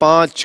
5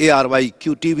ARYQTV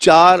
4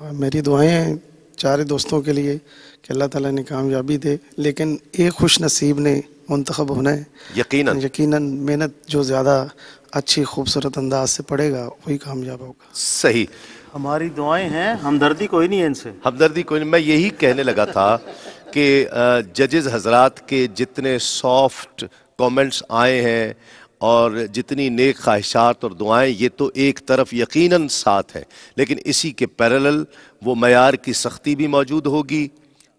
میری دعائیں ہیں چارے دوستوں کے لیے کہ اللہ تعالیٰ نے کامیابی دے، لیکن ایک خوش نصیب نے منتخب ہونا ہے. یقیناً یقیناً محنت جو زیادہ اچھی خوبصورت انداز سے پڑھے گا وہی کامیاب ہوگا. صحیح. ہماری دعائیں ہیں، ہمدردی کوئی نہیں ہے ان سے. ہمدردی کوئی نہیں. میں یہی کہنے لگا تھا کہ ججز حضرات کے جتنے سافٹ کومنٹس آئے ہیں اور جتنی نیک خواہشات اور دعائیں، یہ تو ایک طرف یقیناً ساتھ ہیں، لیکن اسی کے پیرالل وہ معیار کی سختی بھی موجود ہوگی،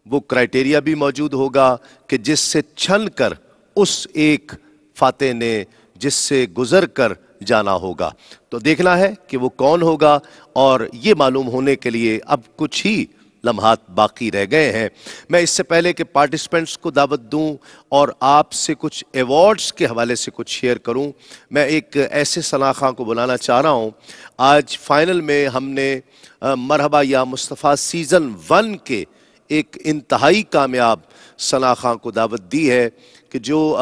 وہ کرائٹیریا بھی موجود ہوگا کہ جس سے چھن کر اس ایک فاتح نے جس سے گزر کر جانا ہوگا. تو دیکھنا ہے کہ وہ کون ہوگا، اور یہ معلوم ہونے کے لیے اب کچھ ہی لمحات باقی رہ گئے ہیں. میں اس سے پہلے کہ پارٹیسپینٹس کو دعوت دوں اور آپ سے کچھ ایوارڈز کے حوالے سے کچھ شیئر کروں، میں ایک ایسے ثنا خواں کو بلانا چاہ رہا ہوں. آج فائنل میں ہم نے مرحبا یا مصطفیٰ سیزن 1 کے ایک انتہائی کامیاب ثنا خواں کو دعوت دی ہے کہ جو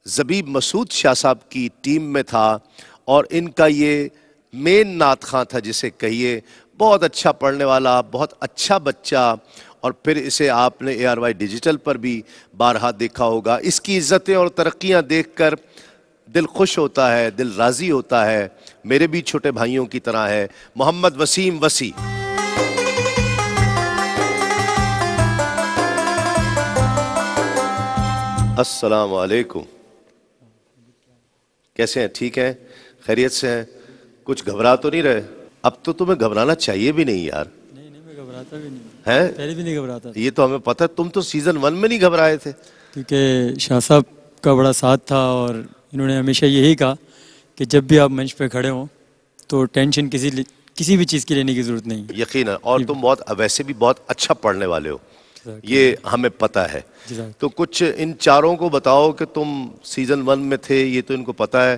زبیب مسعود شاہ صاحب کی ٹیم میں تھا، اور ان کا یہ مین نعت خواں تھا جسے کہیے. بہت اچھا پڑھنے والا، بہت اچھا بچہ، اور پھر اسے آپ نے ARY ڈیجیٹل پر بھی بارہا دیکھا ہوگا. اس کی عزتیں اور ترقیاں دیکھ کر دل خوش ہوتا ہے، دل راضی ہوتا ہے. میرے بھی چھوٹے بھائیوں کی طرح ہے. محمد وسیم وسی. السلام علیکم. کیسے ہیں؟ ٹھیک ہیں؟ خیریت سے ہیں؟ کچھ گھبرا تو نہیں رہے؟ اب تو تمہیں گھبرانا چاہیے بھی نہیں یار. نہیں میں گھبراتا بھی نہیں، ہیں؟ پہلے بھی نہیں گھبراتا. یہ تو ہمیں پتہ ہے، تم تو سیزن 1 میں نہیں گھبرائے تھے. کیونکہ شاہ صاحب کا بڑا ساتھ تھا، اور انہوں نے ہمیشہ یہی کہا کہ جب بھی آپ منچ پہ کھڑے ہوں تو ٹینشن کسی بھی چیز کی لینے کی ضرورت نہیں. یقینا. اور تم ویسے بھی بہت اچھا پڑھنے والے ہو، یہ ہمیں پتہ ہے. تو کچھ ان چاروں کو بتاؤ کہ تم سیزن 1 میں تھے، یہ تو ان کو پتہ ہے،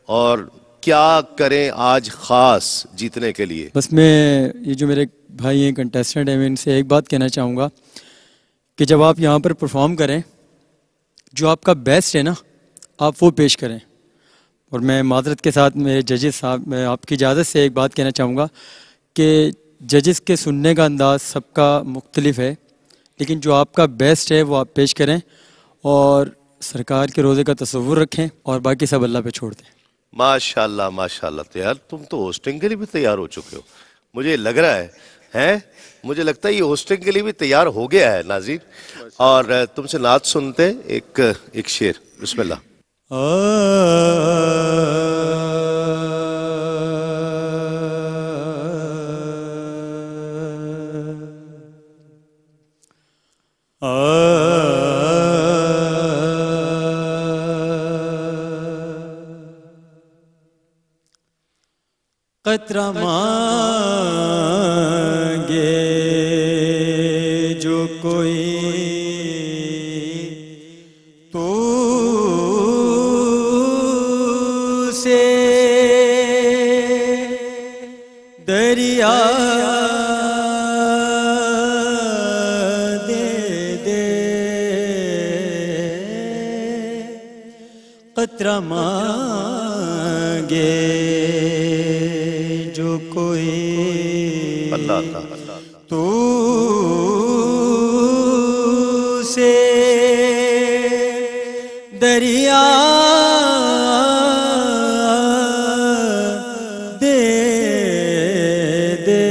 اور کیا کریں آج خاص جیتنے کے لیے. بس میں یہ جو میرے بھائی ہیں کنٹیسٹنٹ ہیں، میں ان سے ایک بات کہنا چاہوں گا کہ جب آپ یہاں پر پرفارم کریں، جو آپ کا بیسٹ ہے نا، آپ وہ پیش کریں. اور میں معذرت کے ساتھ میرے ججز صاحب، میں آپ کی اجازت سے ایک بات کہنا چاہوں گا کہ ججز کے سننے کا انداز سب کا مختلف ہے، لیکن جو آپ کا بیسٹ ہے وہ آپ پیش کریں، اور سرکار کے روزے کا تصور رکھیں، اور باقی سب اللہ پہ چھوڑ دیں. ماشاءاللہ ماشاءاللہ. تو یار تم تو ہوسٹنگ کے لیے بھی تیار ہو چکے ہو، مجھے لگ رہا ہے مجھے لگتا ہے یہ ہوسٹنگ کے لیے بھی تیار ہو گیا ہے ناظرین. اور تم سے نعت سنتے ایک شعر. بسم اللہ. قطرہ مانگے جو کوئی تو سے دریا دے دے. قطرہ مانگے جو کوئی اللہ تو سے دریا دے دے.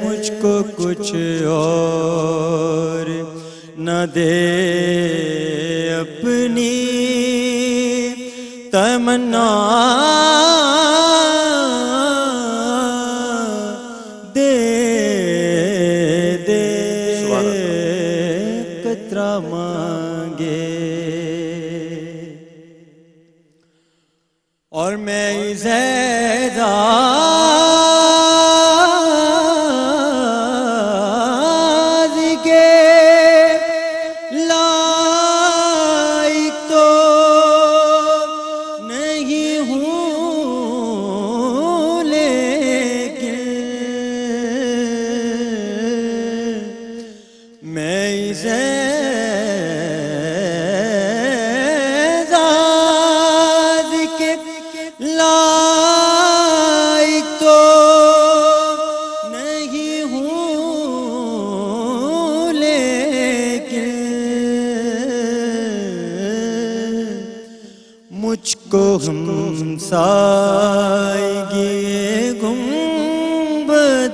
مجھ کو کچھ اور نہ دے، اپنی تمنا دے دے. قطرہ مانگے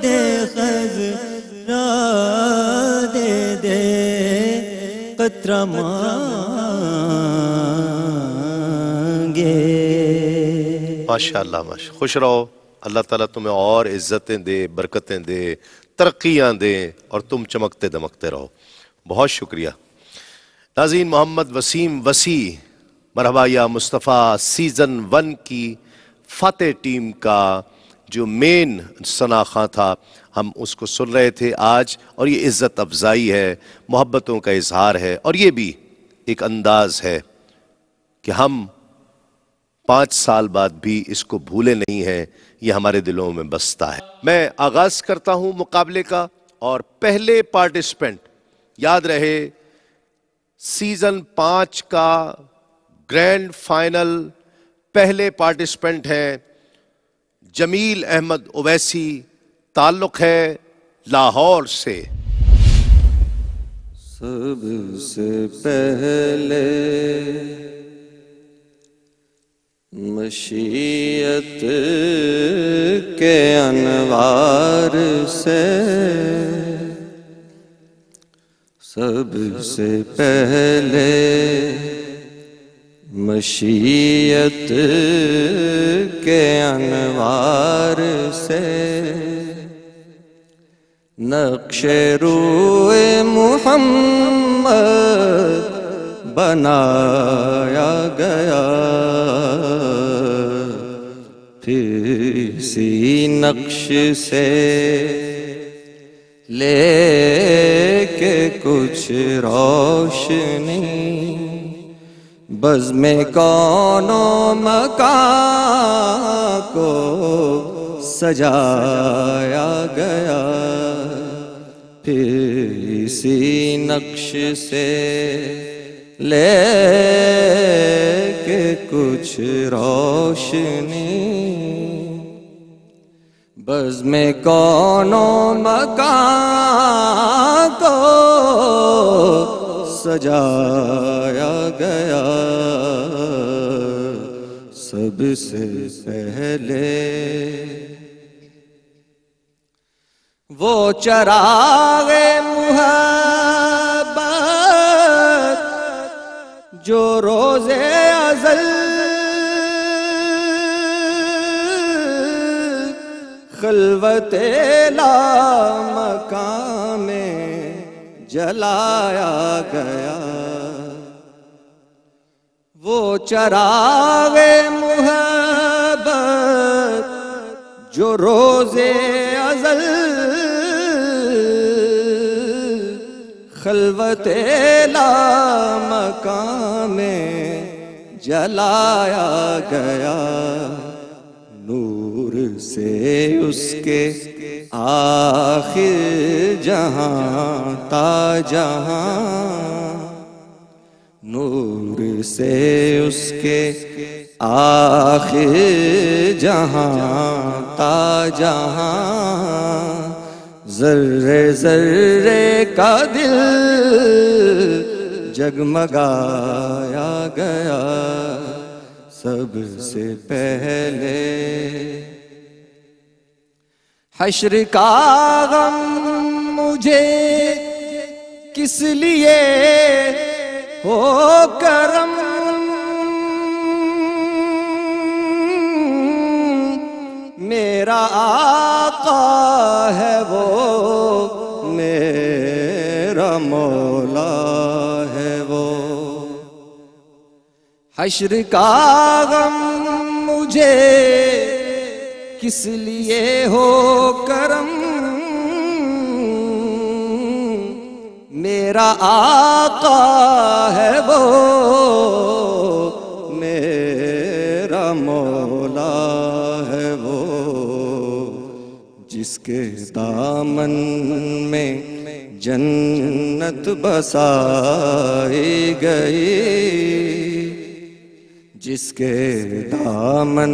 دے خزرا دے دے قطرہ مانگے. ماشاءاللہ ماشاءاللہ. خوش رہو. اللہ تعالیٰ تمہیں اور عزتیں دے، برکتیں دے، ترقیاں دے اور تم چمکتے دمکتے رہو. بہت شکریہ. ناظرین، محمد وسیم وسیع مرحبا یا مصطفیٰ سیزن 1 کی فاتح ٹیم کا جو مین ثنا خواں تھا، ہم اس کو سن رہے تھے آج، اور یہ عزت افزائی ہے، محبتوں کا اظہار ہے، اور یہ بھی ایک انداز ہے کہ ہم 5 سال بعد بھی اس کو بھولے نہیں ہیں، یہ ہمارے دلوں میں بستا ہے. میں آغاز کرتا ہوں مقابلے کا، اور پہلے پارٹیسپنٹ یاد رہے سیزن 5 کا گرینڈ فائنل پہلے پارٹیسپنٹ ہیں جمیل احمد اویسی، تعلق ہے لاہور سے. سب سے پہلے مشیت کے انوار سے، سب سے پہلے مشیت کے انوار سے نقش روئے محمد بنایا گیا، پھر اسی نقش سے لے کے کچھ روشنی بزم کون و مکان کو سجایا گیا، پھر اسی نقش سے لے کے کچھ روشنی بزم کون و مکان کو سجایا گیا. سب سے پہلے وہ چراغ محبت جو روز ازل خلوت لامکان میں جلایا گیا، وہ چراغ محبت جو روز ازل خلوت لامکان میں جلایا گیا، نور سے اس کے آخر جہاں تا جہاں، نور سے اس کے آخر جہاں تا جہاں، ذرے ذرے کا دل جگمگایا گیا. سب سے پہلے حشر کا غم مجھے کس لیے ہو کرم، میرا آقا ہے وہ میرا مولا ہے وہ. حشر کا غم مجھے کس لیے ہو کرم، میرا آقا ہے وہ میرا مولا ہے وہ، جس کے دامن میں جنت بسائی گئی، جس کے دامن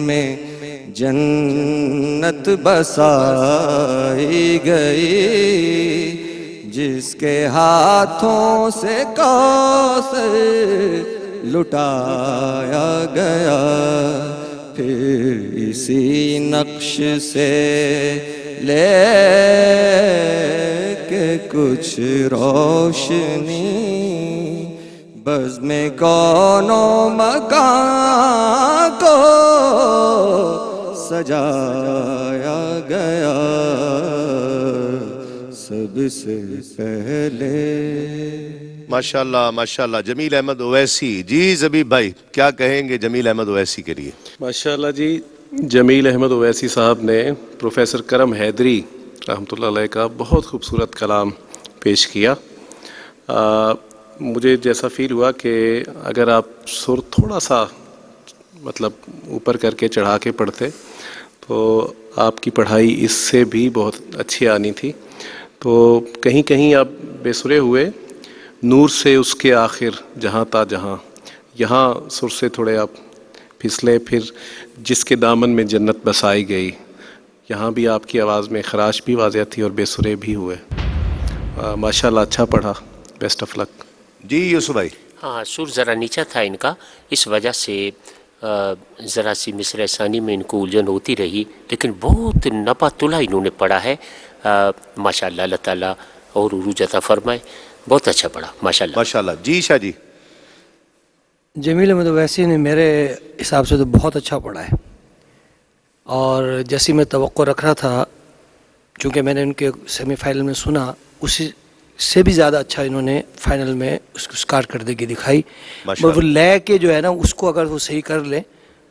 میں جنت بسائی گئی، جس کے ہاتھوں سے کوثر لٹایا گیا، پھر اسی نقش سے لے کے کچھ روشنی بزم کون و مکان کو سجایا گیا سب سے پہلے. ماشاءاللہ ماشاءاللہ. جمیل احمد اویسی. جی زبیب بھائی کیا کہیں گے جمیل احمد اویسی کے لیے؟ ماشاءاللہ جی، جمیل احمد اویسی صاحب نے پروفیسر کرم حیدری رحمۃ اللہ علیہ کا بہت خوبصورت کلام پیش کیا. مجھے جیسا فیل ہوا کہ اگر آپ سر تھوڑا سا مطلب اوپر کر کے چڑھا کے پڑھتے تو آپ کی پڑھائی اس سے بھی بہت اچھی آنی تھی. تو کہیں کہیں آپ بے سرے ہوئے. نور سے اس کے آخر جہاں تا جہاں، یہاں سر سے تھوڑے آپ پھسلے. پھر جس کے دامن میں جنت بسائی گئی، یہاں بھی آپ کی آواز میں خراش بھی واضح تھی اور بے سرے بھی ہوئے. ماشاءاللہ اچھا پڑھا. بیسٹ آف لک. جی یوسف بھائی. ہاں، سر ذرا نیچا تھا ان کا، اس وجہ سے ذرا سی مصرع ثانی میں ان کو الجھن ہوتی رہی، لیکن بہت نپا تلا انہوں نے پڑھا ہے. ماشاءاللہ اللہ تعالیٰ اور عروج عطا فرمائے. بہت اچھا پڑھا ماشاءاللہ. ماشاءاللہ. جی شاہ جی. جمیل احمد اویسی نے میرے حساب سے تو بہت اچھا پڑھا ہے، اور جیسی میں توقع رکھ رہا تھا، چونکہ میں نے ان کے سیمی فائنل میں سنا، اسی سے بھی زیادہ اچھا انہوں نے فائنل میں اس کارکردگی دکھائی. وہ لے کے جو ہے نا اس کو اگر وہ صحیح کر لیں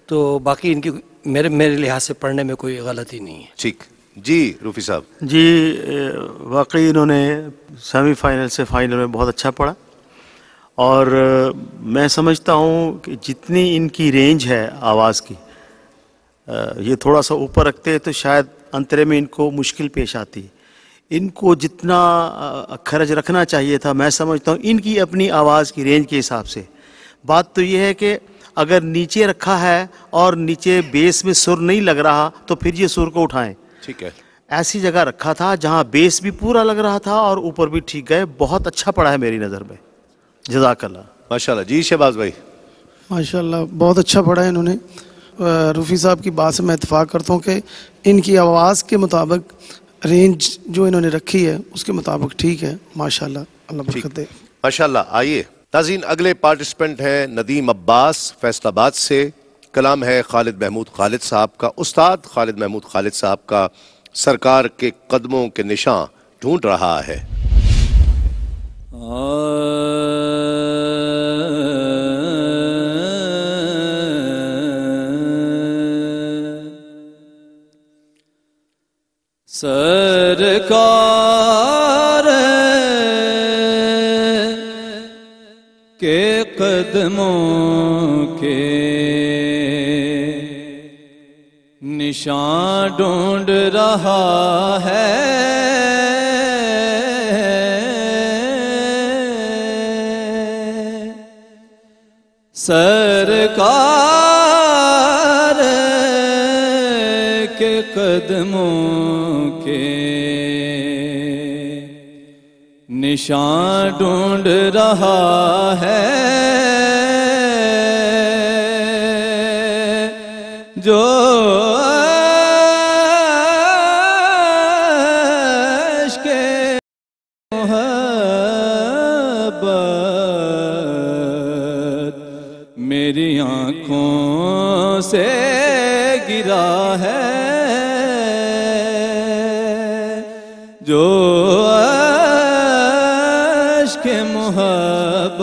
تو باقی ان کی میرے لحاظ سے پڑھنے میں کوئی غلطی نہیں ہے. ٹھیک. جی روفی صاحب. جی واقعی انہوں نے سیمی فائنل سے فائنل میں بہت اچھا پڑھا، اور میں سمجھتا ہوں کہ جتنی ان کی رینج ہے آواز کی، یہ تھوڑا سا اوپر رکھتے تو شاید انترے میں ان کو مشکل پیش آتی. ان کو جتنا خرچ رکھنا چاہیے تھا، میں سمجھتا ہوں ان کی اپنی آواز کی رینج کے حساب سے. بات تو یہ ہے کہ اگر نیچے رکھا ہے اور نیچے بیس میں سر نہیں لگ رہا تو پھر یہ سر کو اٹھائیں. ٹھیک ہے. ایسی جگہ رکھا تھا جہاں بیس بھی پورا لگ رہا تھا اور اوپر بھی ٹھیک گئے. بہت اچھا پڑھا ہے میری نظر میں. جزاک اللہ. ماشاءاللہ. جی شہباز بھائی. ماشاءاللہ بہت اچھا پڑھا ہے انہوں نے. رفیع صاحب کی بات سے میں اتفاق کرتا ہوں کہ ان کی آواز کے مطابق رینج جو انہوں نے رکھی ہے اس کے مطابق ٹھیک ہے. ماشاءاللہ اللہ برکت دے. ماشاءاللہ. آئیے ناظرین، اگلے پارٹیسپنٹ ہیں ندیم عباس فیصل آباد سے. کلام ہے خالد محمود خالد صاحب کا. استاد خالد محمود خالد صاحب کا سرکار کے قدموں کے نشان ڈھونڈ رہا ہے. سرکار کے قدموں کے نشان ڈھونڈ رہا ہے. سرکار کے قدموں کے نشان ڈھونڈ رہا ہے. جو عشق محبت میری آنکھوں سے گرا ہے. جو عشق محبت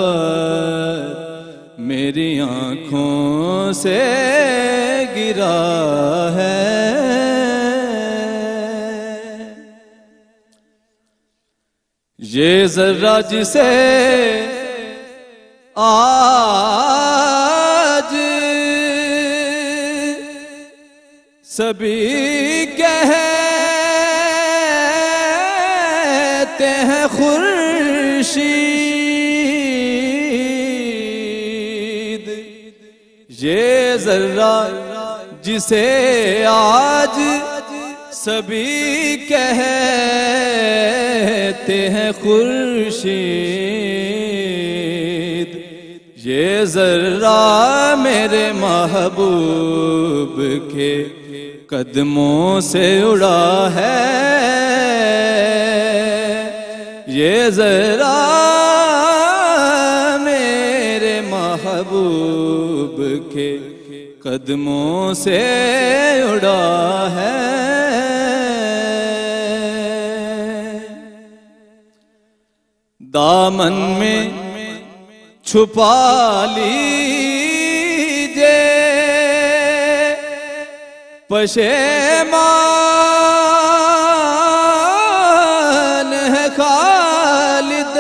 میری آنکھوں سے گرا ہے. یہ ذرہ جسے آج سبھی کہتے ہیں خورشید، یہ ذرہ جسے آج سبھی کہتے ہیں خورشید، یہ ذرہ میرے محبوب کے قدموں سے اڑا ہے، یہ ذرا میرے محبوب کے قدموں سے اڑا ہے۔ دامن میں چھپا لیجئے پشیمان ہے خالد،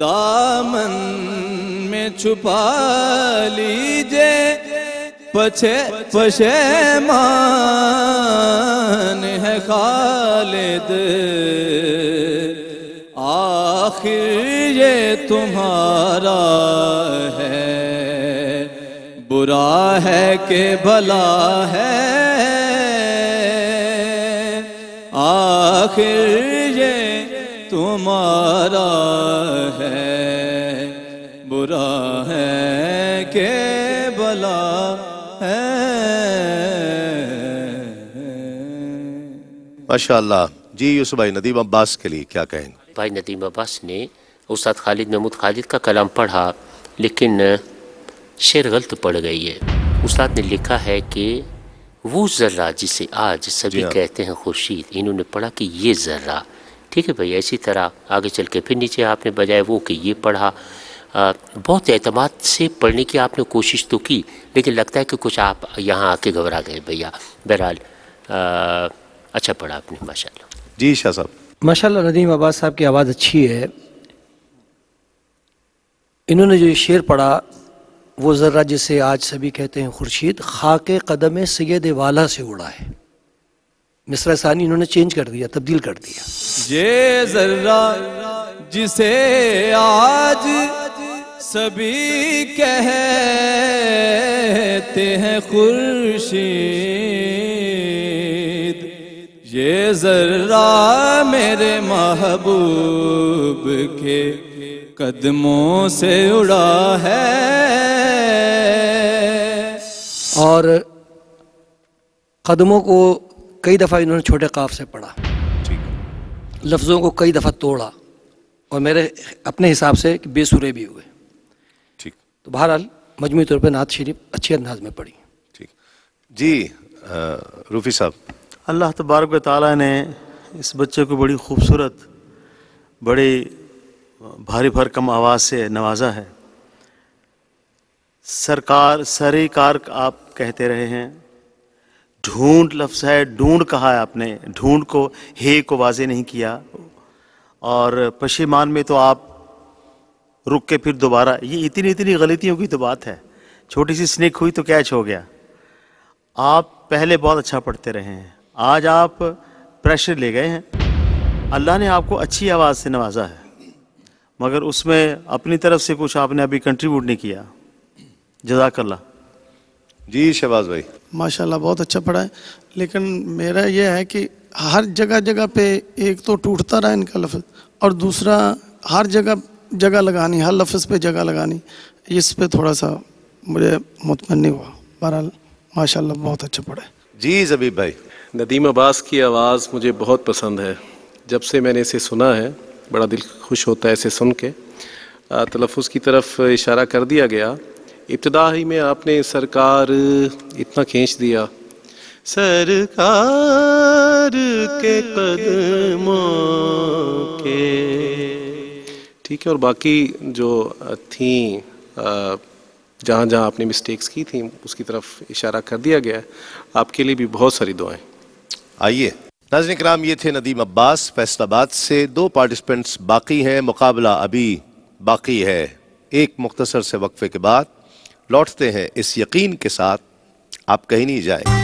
دامن میں چھپا لیجئے پشیمان ہے خالد، آخر یہ تمہارا ہے، برا ہے کہ بھلا ہے، آخر یہ تمہارا ہے، برا ہے کہ بھلا ہے۔ ماشاءاللہ۔ جی یوسف بھائی، ندیم عباس کے لیے کیا کہیں گے؟ بھائی ندیم عباس نے استاد خالد محمود خالد کا کلام پڑھا، لیکن شعر غلط پڑ گئی ہے۔ استاد نے لکھا ہے کہ وہ ذرہ جسے آج سبھی کہتے ہیں خورشید، انہوں نے پڑھا کہ یہ ذرہ، ٹھیک ہے بھائی، اسی طرح آگے چل کے پھر نیچے آپ نے بجائے وہ کہ یہ پڑھا۔ بہت اعتماد سے پڑھنے کی آپ نے کوشش تو کی، لیکن لگتا ہے کہ کچھ آپ یہاں آ کے گھبرا گئے بھیا۔ بہرحال اچھا پڑھا آپ نے، ماشاءاللہ۔ جی شاہ صاحب۔ ماشاءاللہ ندیم عباس صاحب کی آواز اچھی ہے۔ انہوں نے جو یہ شعر پڑھا، وہ ذرہ جسے آج سبھی کہتے ہیں خورشید، خاک قدم سید والا سے اڑا ہے۔ مصرع ثانی انہوں نے چینج کر دیا، تبدیل کر دیا۔ یہ ذرہ جسے آج سبھی کہتے ہیں خورشید، یہ ذرہ میرے محبوب کے قدموں سے اڑا ہے۔ اور قدموں کو کئی دفعہ انہوں نے چھوٹے قاف سے پڑھا، لفظوں کو کئی دفعہ توڑا، اور میرے اپنے حساب سے بے سرے بھی ہوئے۔ تو بہرحال مجموعی طور پہ نعت شریف اچھے انداز میں پڑھی۔ جی روفی صاحب۔ اللہ تبارک و تعالیٰ نے اس بچے کو بڑی خوبصورت، بڑی بھاری بھرکم آواز سے نوازا ہے۔ سرکار سرکار آپ کہتے رہے ہیں، ڈھونڈ لفظ ہے، ڈھونڈ کہا ہے آپ نے، ڈھونڈ کو ہے کو واضح نہیں کیا، اور پشیمان میں تو آپ رک کے پھر دوبارہ، یہ اتنی غلطیوں کی تو بات ہے، چھوٹی سی سنیک ہوئی تو کیچ ہو گیا۔ آپ پہلے بہت اچھا پڑھتے رہے ہیں، آج آپ پریشر لے گئے ہیں۔ اللہ نے آپ کو اچھی آواز سے نوازا ہے، مگر اس میں اپنی طرف سے کچھ آپ نے ابھی کنٹریبیوٹ نہیں کیا۔ جزاک اللہ۔ جی شہباز بھائی۔ ماشاءاللہ بہت اچھا پڑھا ہے، لیکن میرا یہ ہے کہ ہر جگہ پہ ایک تو ٹوٹتا رہا ان کا لفظ، اور دوسرا ہر جگہ لگانی، ہر لفظ پہ جگہ لگانی، اس پہ تھوڑا سا مجھے مطمئن نہیں ہوا۔ بہرحال ماشاءاللہ بہت اچھا پڑھا ہے۔ جی زبیب بھائی۔ ندیم عباس کی آواز مجھے بہت پسند ہے، جب سے میں نے اسے سنا ہے بڑا دل خوش ہوتا ہے اسے سن کے۔ تلفظ کی طرف اشارہ کر دیا گیا، ابتدا ہی میں آپ نے سرکار اتنا کھینچ دیا، سرکار کے قدموں کے، ٹھیک ہے، اور باقی جو تھیں جہاں جہاں آپ نے مسٹیکس کی تھیں اس کی طرف اشارہ کر دیا گیا ہے۔ آپ کے لیے بھی بہت ساری دعائیں۔ آئیے ناظرین کرام، یہ تھے ندیم عباس فیصل آباد سے۔ 2 پارٹیسپنٹس باقی ہیں، مقابلہ ابھی باقی ہے۔ ایک مختصر سے وقفے کے بعد لوٹتے ہیں اس یقین کے ساتھ، آپ کہیں نہیں جائیں۔